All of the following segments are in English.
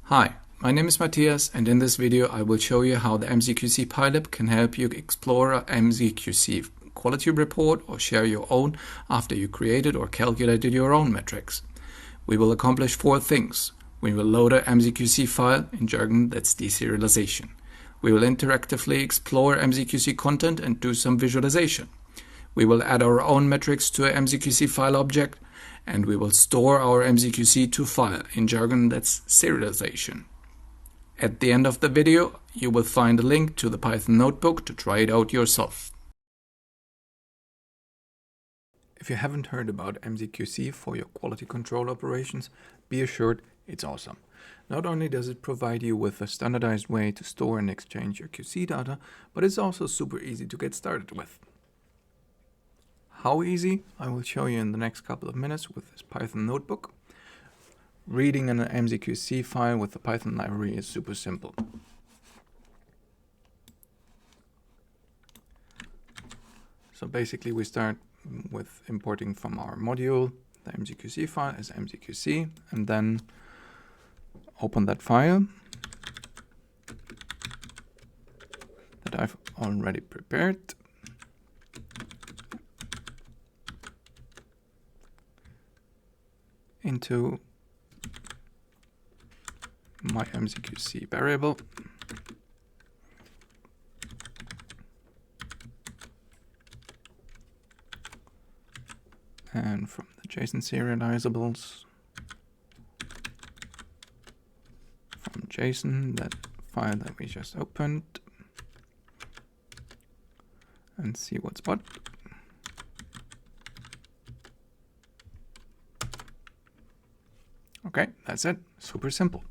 Hi, my name is Matthias, and in this video I will show you how the mzQC-pylib can help you explore a mzQC quality report or share your own after you created or calculated your own metrics. We will accomplish four things. We will load a mzQC file, in jargon that's deserialization. We will interactively explore mzQC content and do some visualization. We will add our own metrics to a mzQC file object, and we will store our mzQC to file, in jargon that's serialization. At the end of the video, you will find a link to the Python notebook to try it out yourself. If you haven't heard about mzQC for your quality control operations, be assured it's awesome. Not only does it provide you with a standardized way to store and exchange your QC data, but it's also super easy to get started with. How easy? I will show you in the next couple of minutes with this Python notebook. Reading an mzQC file with the Python library is super simple. So basically we start with importing from our module the mzQC file as mzQC, and then open that file that I've already prepared. Into my mzQC variable. And from the JSON serializables, from JSON, that file that we just opened, and see what's what. Okay, that's it. Super simple.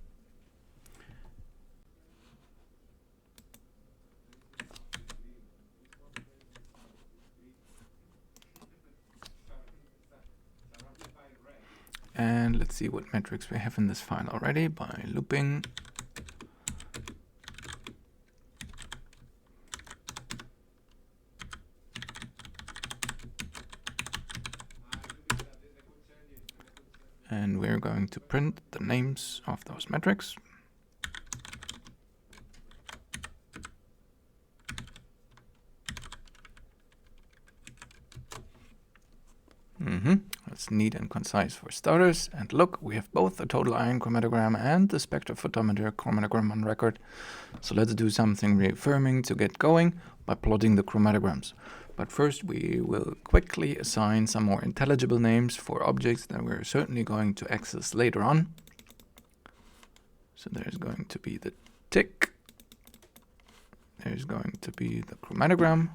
And let's see what metrics we have in this file already by looping. And we're going to print the names of those metrics. That's neat and concise for starters. And look, we have both the total ion chromatogram and the spectrophotometer chromatogram on record. So let's do something reaffirming to get going by plotting the chromatograms. But first we will quickly assign some more intelligible names for objects that we're certainly going to access later on. So there's going to be the tick. There's going to be the chromatogram.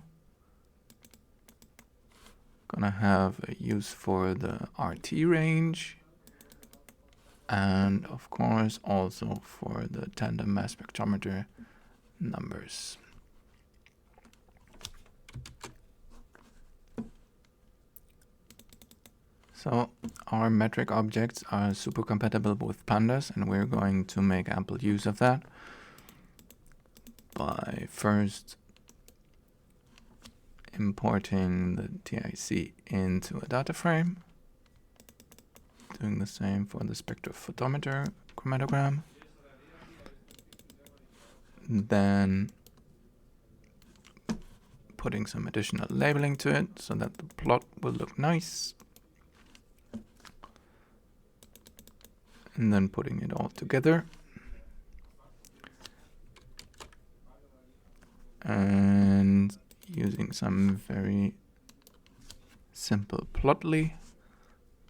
Gonna have a use for the RT range, and of course also for the tandem mass spectrometer numbers. So our metric objects are super compatible with pandas, and we're going to make ample use of that by first importing the TIC into a data frame, doing the same for the spectrophotometer chromatogram, then putting some additional labeling to it so that the plot will look nice, and then putting it all together. And using some very simple plotly,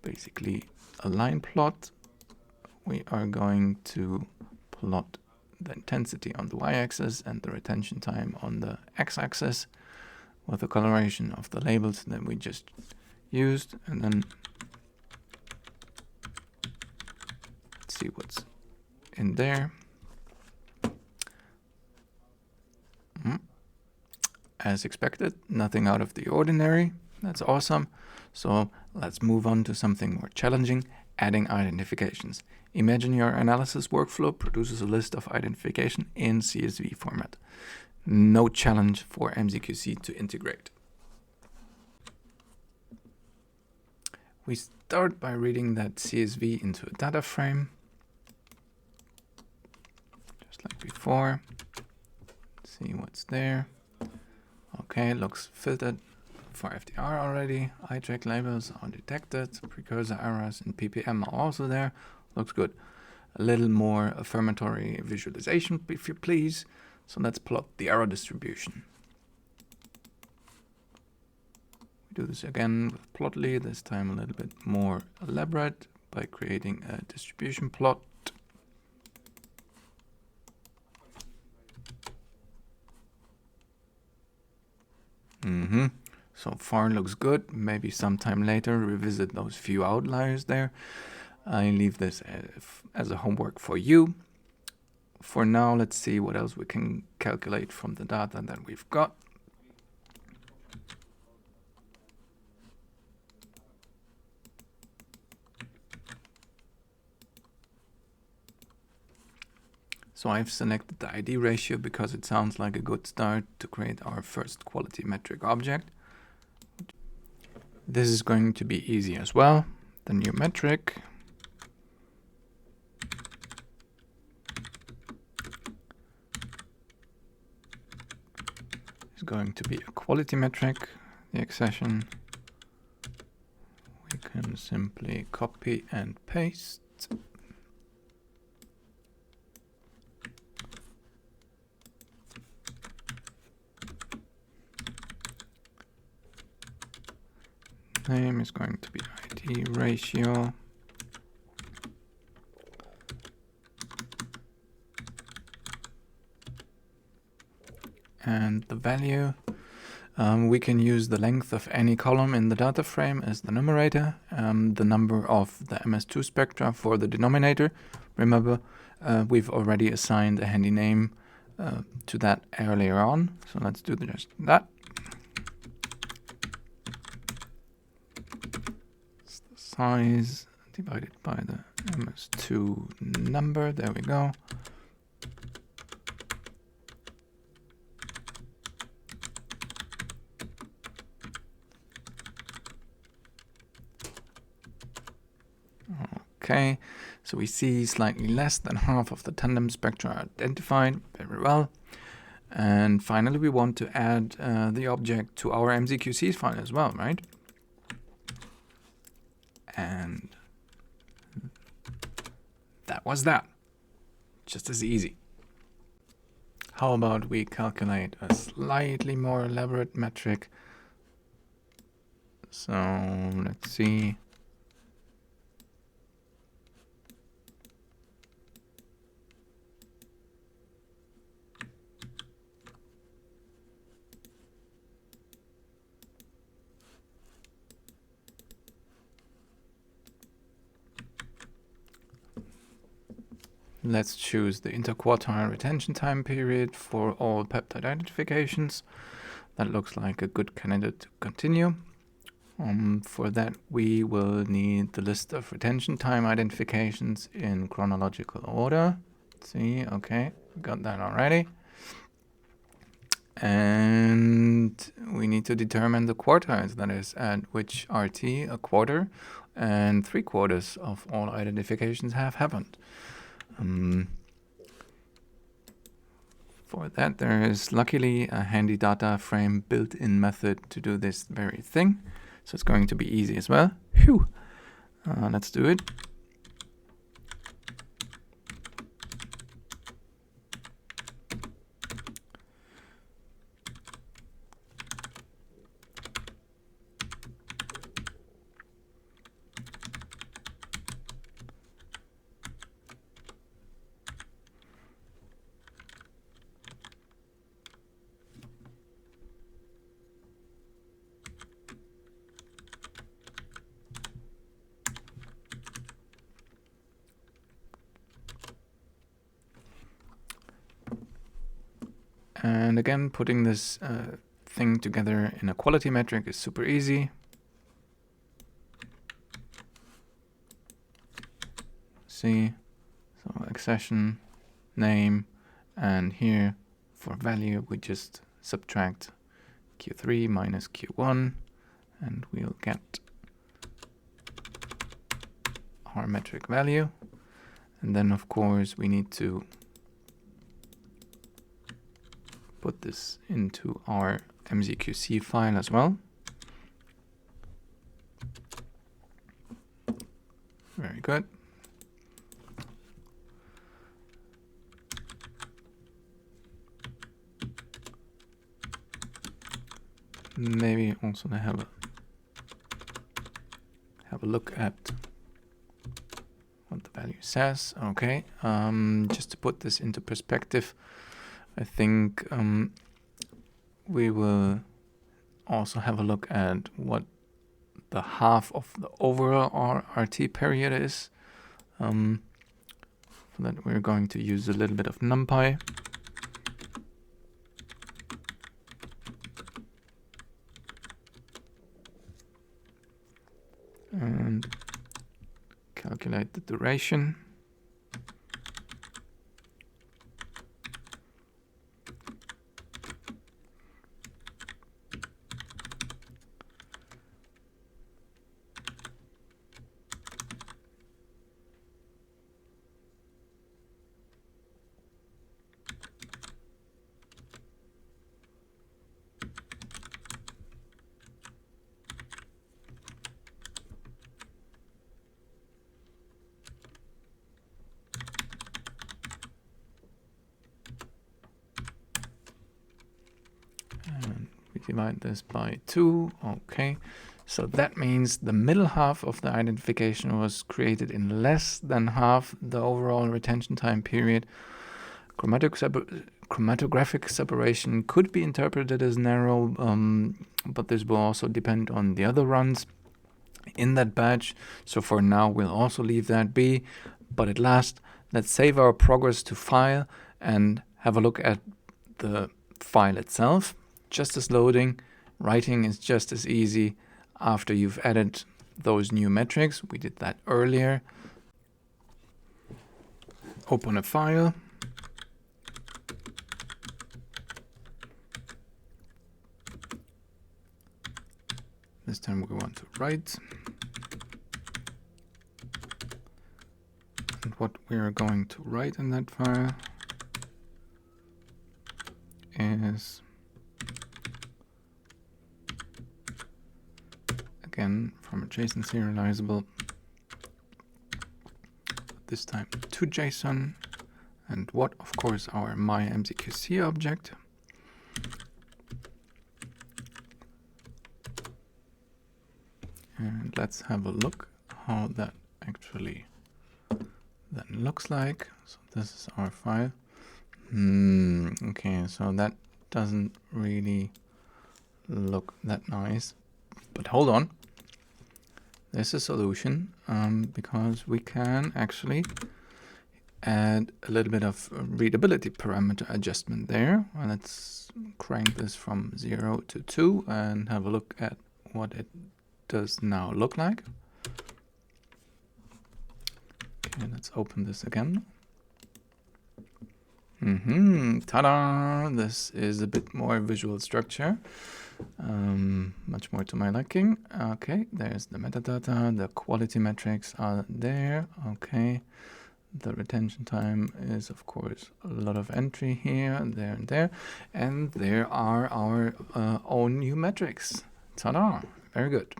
basically a line plot, we are going to plot the intensity on the y-axis and the retention time on the x-axis with the coloration of the labels that we just used, and then see what's in there. As expected, nothing out of the ordinary. That's awesome. So let's move on to something more challenging, adding identifications. Imagine your analysis workflow produces a list of identification in CSV format. No challenge for mzQC to integrate. We start by reading that CSV into a data frame. before. See what's there. Okay, looks filtered for FDR already. IJEC labels are detected. Precursor errors in ppm are also there. Looks good. A little more affirmatory visualization, if you please. So let's plot the error distribution. We do this again with Plotly, this time a little bit more elaborate by creating a distribution plot. So far looks good. Maybe sometime later revisit those few outliers there. I leave this as a homework for you. For now, let's see what else we can calculate from the data that we've got. So I've selected the ID ratio because it sounds like a good start to create our first quality metric object. This is going to be easy as well. The new metric is going to be a quality metric. The accession we can simply copy and paste. Name is going to be ID ratio. And the value, we can use the length of any column in the data frame as the numerator, the number of the MS2 spectra for the denominator. Remember, we've already assigned a handy name to that earlier on, so let's do just that. It's the size divided by the MS2 number, there we go. Okay, so we see slightly less than half of the tandem spectra are identified, very well. And finally, we want to add the object to our mzQC file as well, right? And that was that. Just as easy. How about we calculate a slightly more elaborate metric? So let's see. Let's choose the interquartile retention time period for all peptide identifications. That looks like a good candidate to continue. For that, we will need the list of retention time identifications in chronological order. Let's see, okay, got that already. And we need to determine the quartiles, that is, at which RT a quarter and 3/4 of all identifications have happened. For that, there is luckily a handy data frame built-in method to do this very thing. So it's going to be easy as well. Phew. Let's do it. And again, putting this thing together in a quality metric is super easy. See, so accession, name, and here for value we just subtract Q3 minus Q1, and we'll get our metric value. And then of course we need to put this into our mzQC file as well. Very good. Maybe also to have a look at what the value says. Okay, just to put this into perspective, I think we will also have a look at what the half of the overall RT period is. For that we're going to use a little bit of NumPy. And calculate the duration. And we divide this by 2. Okay, so that means the middle half of the identification was created in less than half the overall retention time period. Chromatographic separation could be interpreted as narrow, but this will also depend on the other runs in that batch. So for now, we'll also leave that be. But at last, let's save our progress to file and have a look at the file itself. Just as loading, writing is just as easy after you've added those new metrics. We did that earlier. Open a file. This time we want to write. And what we are going to write in that file is, again, from a JSON serializable, this time to JSON, and what, of course, our my mzQC object. And let's have a look how that actually then looks like. So this is our file. Okay, so that doesn't really look that nice. But hold on. There's a solution, because we can actually add a little bit of readability parameter adjustment there. Well, let's crank this from 0 to 2 and have a look at what it does now look like. Okay, let's open this again. Ta-da! This is a bit more visual structure. Much more to my liking. Okay, there's the metadata, the quality metrics are there. Okay, the retention time is, of course, a lot of entry here, there, and there. And there are our own new metrics. Ta-da! Very good.